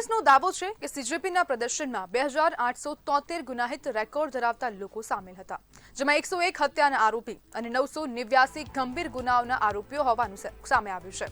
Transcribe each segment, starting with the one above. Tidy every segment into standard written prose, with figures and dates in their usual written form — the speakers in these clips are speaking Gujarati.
પોલીસનો દાવો છે કે સીજેપીના પ્રદર્શનમાં 2873 ગુનાહિત રેકોર્ડ ધરાવતા લોકો સામેલ હતા, જેમાં 101 હત્યાના આરોપી અને 989 ગંભીર ગુનાઓના આરોપીઓ હોવાનું સામે આવ્યું છે।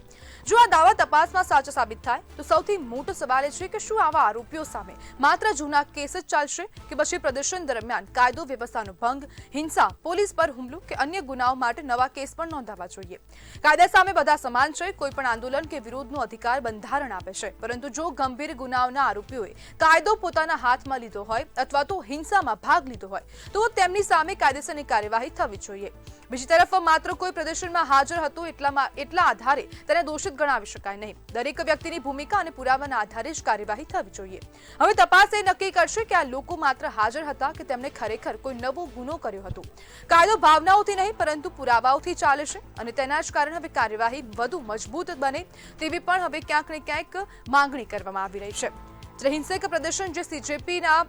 જો આ દાવા તપાસમાં સાચા સાબિત થાય તો સૌથી મોટો સવાલ એ છે કે શું આવા આરોપીઓ સામે માત્ર જૂના કેસ જ ચાલશે કે પછી પ્રદર્શન દરમિયાન કાયદો વ્યવસ્થાનો ભંગ, હિંસા, પોલીસ પર હુમલો કે અન્ય ગુનાઓ માટે નવા કેસ પણ નોંધાવા જોઈએ। કાયદા સામે બધા સમાન છે, કોઈ પણ આંદોલન કે વિરોધનો અધિકાર બંધારણ આપે છે, પરંતુ જો ગંભીર ગુનાઓના આરોપીઓએ કાયદો પોતાના હાથમાં લીધો હોય અથવા તો હિંસામાં ભાગ લીધો હોય તો તેમની સામે કાયદેસરની કાર્યવાહી થવી જોઈએ। બીજી તરફ માત્ર કોઈ પ્રદર્શનમાં હાજર હતો એટલા આધારે તેને દોષિત ગણાવી શકાય નહીં। દરેક વ્યક્તિની ભૂમિકા અને પુરાવાના આધારે જ કાર્યવાહી થવી જોઈએ। હવે તપાસ એ નક્કી કરશે કે આ લોકો માત્ર હાજર હતા કે તેમણે ખરેખર કોઈ નવો ગુનો કર્યો હતો। કાયદો ભાવનાઓથી નહીં પરંતુ પુરાવાઓથી ચાલે છે અને તેના જ કારણે હવે કાર્યવાહી વધુ મજબૂત બને તેવી પણ હવે ક્યાંક ને ક્યાંક માંગણી કરવામાં આવી રહી છે। જ્યારે હિંસક પ્રદર્શન જે સીજેપીના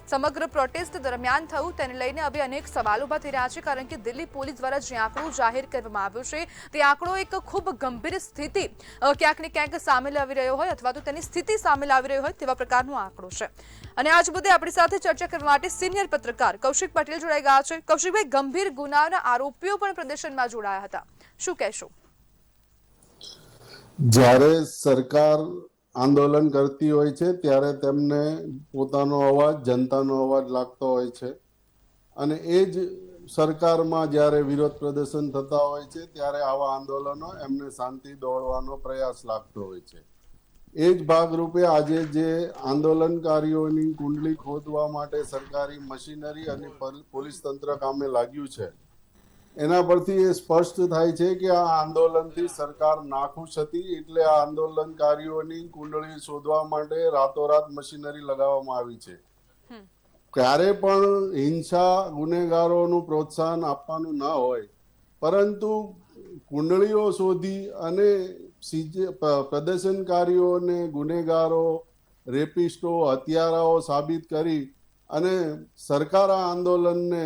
સમગ્ર પ્રોટેસ્ટ દરમિયાન થયું તેને લઈને હવે અનેક સવાલો ઉભા થઈ રહ્યા છે, કારણ કે દિલ્હી પોલીસ દ્વારા જે આંકડો જાહેર કરવામાં આવ્યો છે તે આંકડો એક ખૂબ ગંભીર સ્થિતિ ક્યાંક ને ક્યાંક સામે લાવી રહ્યો હોય અથવા તો તેની સ્થિતિ સામે લાવી રહ્યો હોય તેવા પ્રકારનો આંકડો છે। અને આજ મુદ્દે આપણી સાથે ચર્ચા કરવા માટે સિનિયર પત્રકાર કૌશિક પટેલ જોડાઈ ગયા છે। કૌશિકભાઈ, ગંભીર ગુનાના આરોપીઓ પણ પ્રદર્શનમાં જોડાયા હતા, શું કહેશો? જ્યારે સરકાર આંદોલન કરતી હોય છે ત્યારે તેમને પોતાનો અવાજ, જનતાનો અવાજ લાગતો હોય છે અને એ જ સરકારમાં જ્યારે વિરોધ પ્રદર્શન થતા હોય છે ત્યારે આવા આંદોલનો એમને શાંતિ દોડવાનો પ્રયાસ લાગતો હોય છે। એ જ ભાગરૂપે આજે જે આંદોલનકારીઓની કુંડલી ખોદવા માટે સરકારી મશીનરી અને પોલીસ તંત્ર કામે લાગ્યું છે, એના પરથી એ સ્પષ્ટ થાય છે કે આ આંદોલનથી સરકાર નાખુશ હતી, એટલે આ આંદોલનકારીઓની કુંડળી શોધવા માટે રાતોરાત મશીનરી લગાવવામાં આવી છે। ક્યારે પણ હિંસા, ગુનેગારોનું પ્રોત્સાહન આપવાનું ના હોય, પરંતુ કુંડળીઓ શોધી અને પ્રદર્શનકારીઓને ગુનેગારો, રેપિસ્ટો, હત્યારાઓ સાબિત કરી અને સરકાર આ આંદોલનને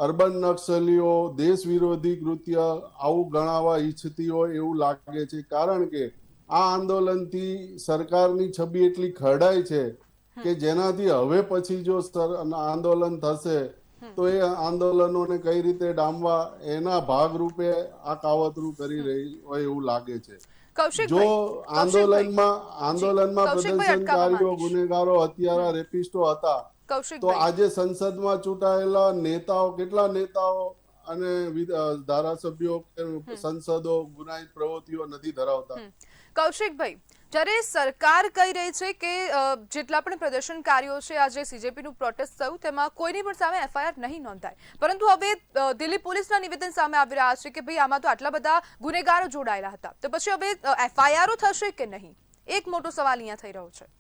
અર્બન નક્સલીઓ, દેશ વિરોધી કૃત્ય આવું ગણાવવા ઈચ્છતી હોય એવું લાગે છે, કારણ કે આ આંદોલનથી સરકારની છબી એટલી ખરડાય છે કે જેનાથી હવે પછી જો આંદોલન થશે તો એ આંદોલનોને કઈ રીતે ડામવા એના ભાગરૂપે આ કાવતરું કરી રહી હોય એવું લાગે છે। જો આંદોલનમાં પ્રદર્શનકારીઓ, ગુનેગારો, હત્યારા, રેપિસ્ટો હતા તો આજે સંસદમાં ચૂંટાયેલા નેતાઓ, કેટલા નેતાઓ અને ધારાસભ્યો, સંસદો ગુનાહિત પ્રવૃત્તિઓ નથી ધરાવતા? કૌશિકભાઈ, જ્યારે સરકાર કહી રહી છે કે જેટલા પણ પ્રદર્શનકારીઓ છે, આજે સીજેપીનું પ્રોટેસ્ટ થયું તેમાં કોઈની પણ સામે એફઆઈઆર નહીં નોંધાય, પરંતુ હવે દિલ્હી પોલીસના નિવેદન સામે આવી રહ્યા છે કે ભાઈ આમાં તો આટલા બધા ગુનેગારો જોડાયેલા હતા, તો પછી હવે એફઆઈઆરો થશે કે નહીં? એક મોટો સવાલ અહીંયા થઈ રહ્યો છે।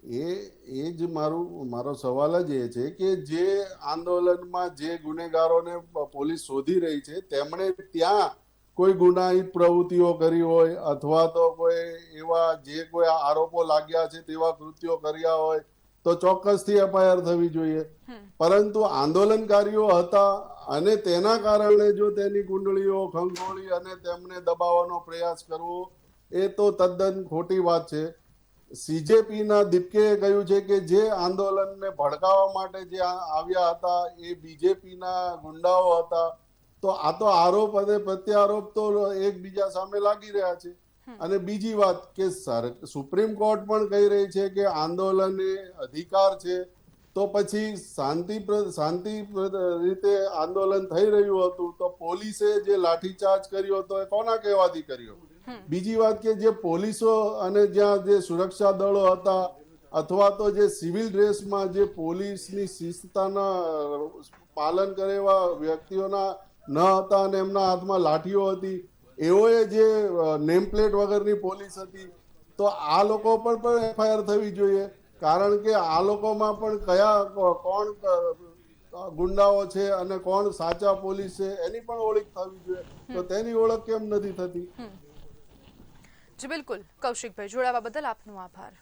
એ જ મારો સવાલ જ એ છે કે જે આંદોલનમાં જે ગુનેગારોને પોલીસ શોધી રહી છે તેમણે ત્યાં કોઈ ગુનાહિત પ્રવૃત્તિઓ કરી હોય અથવા તો કોઈ એવા જે કોઈ આરોપો લાગ્યા છે તેવા કૃત્યો કર્યા હોય તો ચોક્કસથી એફઆઈઆર થવી જોઈએ, પરંતુ આંદોલનકારીઓ હતા અને તેના કારણે જો તેની કુંડળીઓ ખંખોળી અને તેમને દબાવવાનો પ્રયાસ કરવો એ તો તદ્દન ખોટી વાત છે। સીજેપીના દીપકે કહ્યું છે કે જે આંદોલનને ભડકાવવા માટે જે આવ્યા હતા એ બીજેપીના ગુંડાઓ હતા, તો આ તો આરોપ અને પ્રત્યારોપ તો એકબીજા સામે લાગી રહ્યા છે। અને બીજી વાત કે સુપ્રીમ કોર્ટ પણ કહી રહી છે કે આંદોલન એ અધિકાર છે, તો પછી શાંતિ રીતે આંદોલન થઈ રહ્યું હતું તો પોલીસે જે લાઠીચાર્જ કર્યો હતો એ કોના કહેવાથી કર્યો? બીજી વાત કે જે પોલીસો અને જ્યાં જે સુરક્ષા દળો હતા અથવા તો જે સિવિલ ડ્રેસમાં જે પોલીસની શિસ્તતાના પાલન કરે એવા વ્યક્તિઓના ન હતા અને એમના હાથમાં લાઠીઓ હતી, એઓએ જે નેમ પ્લેટ વગરની પોલીસ હતી, તો આ લોકો પર પણ એફઆઈઆર થવી જોઈએ, કારણ કે આ લોકોમાં પણ કોણ ગુંડાઓ છે અને કોણ સાચા પોલીસ છે એની પણ ઓળખ થવી જોઈએ, તો તેની ઓળખ કેમ નથી થતી? જી બિલકુલ કૌશિકભાઈ, જોડાવા બદલ આપનો આભાર।